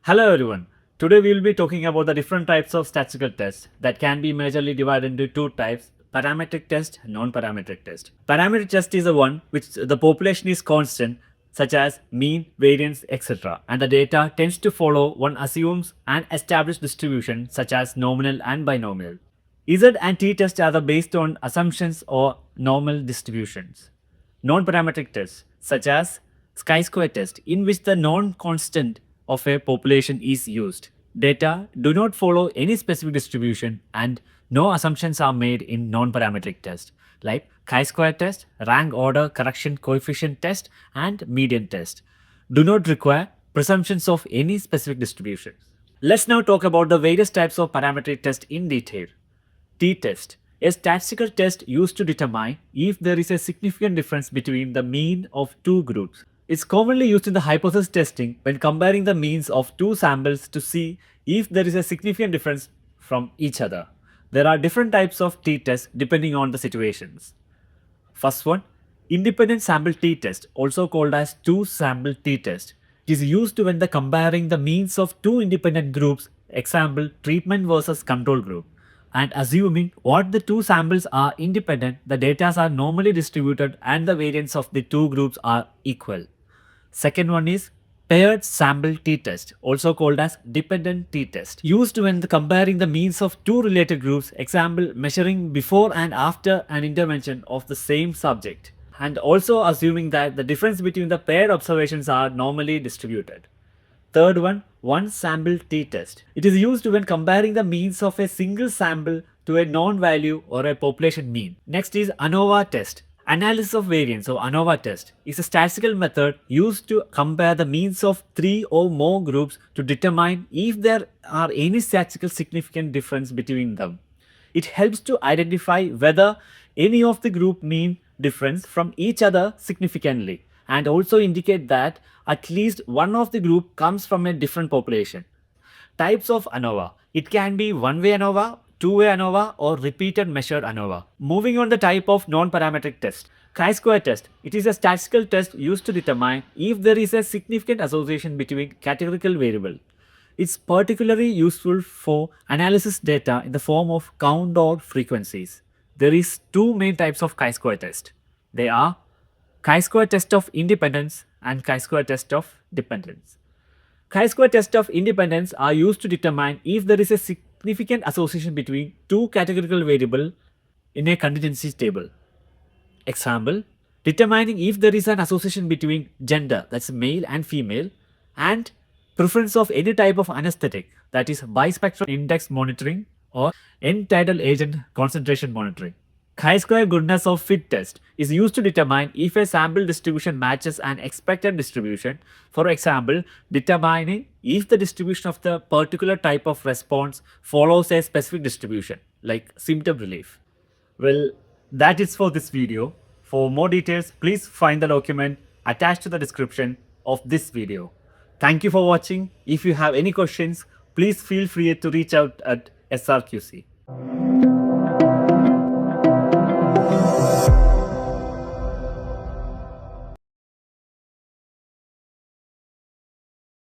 Hello everyone. Today we will be talking about the different types of statistical tests that can be majorly divided into two types: parametric test and non-parametric test. Parametric test is the one which the population is constant, such as mean, variance, etc. and the data tends to follow one assumes an established distribution such as nominal and binomial. Z and t tests are based on assumptions or normal distributions. Non-parametric tests such as Srqc test, in which the non-constant of a population is used. Data do not follow any specific distribution and no assumptions are made in non-parametric tests like chi-square test, rank order correction coefficient test and median test. Do not require presumptions of any specific distribution. Let's now talk about the various types of parametric test in detail. T-test, a statistical test used to determine if there is a significant difference between the mean of two groups. It's commonly used in the hypothesis testing when comparing the means of two samples to see if there is a significant difference from each other. There are different types of t-tests depending on the situations. First one, independent sample t-test, also called as two-sample t-test. It is used when comparing the means of two independent groups, example treatment versus control group, and assuming what the two samples are independent, the data are normally distributed and the variance of the two groups are equal. Second one is paired sample t-test, also called as dependent t-test, used when comparing the means of two related groups, example measuring before and after an intervention of the same subject, and also assuming that the difference between the paired observations are normally distributed. Third one sample t-test. It is used when comparing the means of a single sample to a known value or a population mean. Next is ANOVA test. Analysis of variance or ANOVA test is a statistical method used to compare the means of three or more groups to determine if there are any statistical significant difference between them. It helps to identify whether any of the group mean difference from each other significantly and also indicate that at least one of the group comes from a different population. Types of ANOVA. It can be one-way ANOVA, two-way ANOVA or repeated measured ANOVA. Moving on the type of non-parametric test. Chi-square test. It is a statistical test used to determine if there is a significant association between categorical variables. It's particularly useful for analysis data in the form of count or frequencies. There is two main types of chi-square test. They are chi-square test of independence and chi-square test of dependence. Chi-square test of independence are used to determine if there is a significant association between two categorical variables in a contingency table. Example, determining if there is an association between gender, that's male and female, and preference of any type of anesthetic, that is bispectral index monitoring or end-tidal agent concentration monitoring. Chi-square goodness of fit test is used to determine if a sample distribution matches an expected distribution. For example, determining if the distribution of the particular type of response follows a specific distribution, like symptom relief. Well, that is for this video. For more details, please find the document attached to the description of this video. Thank you for watching. If you have any questions, please feel free to reach out at Srqc.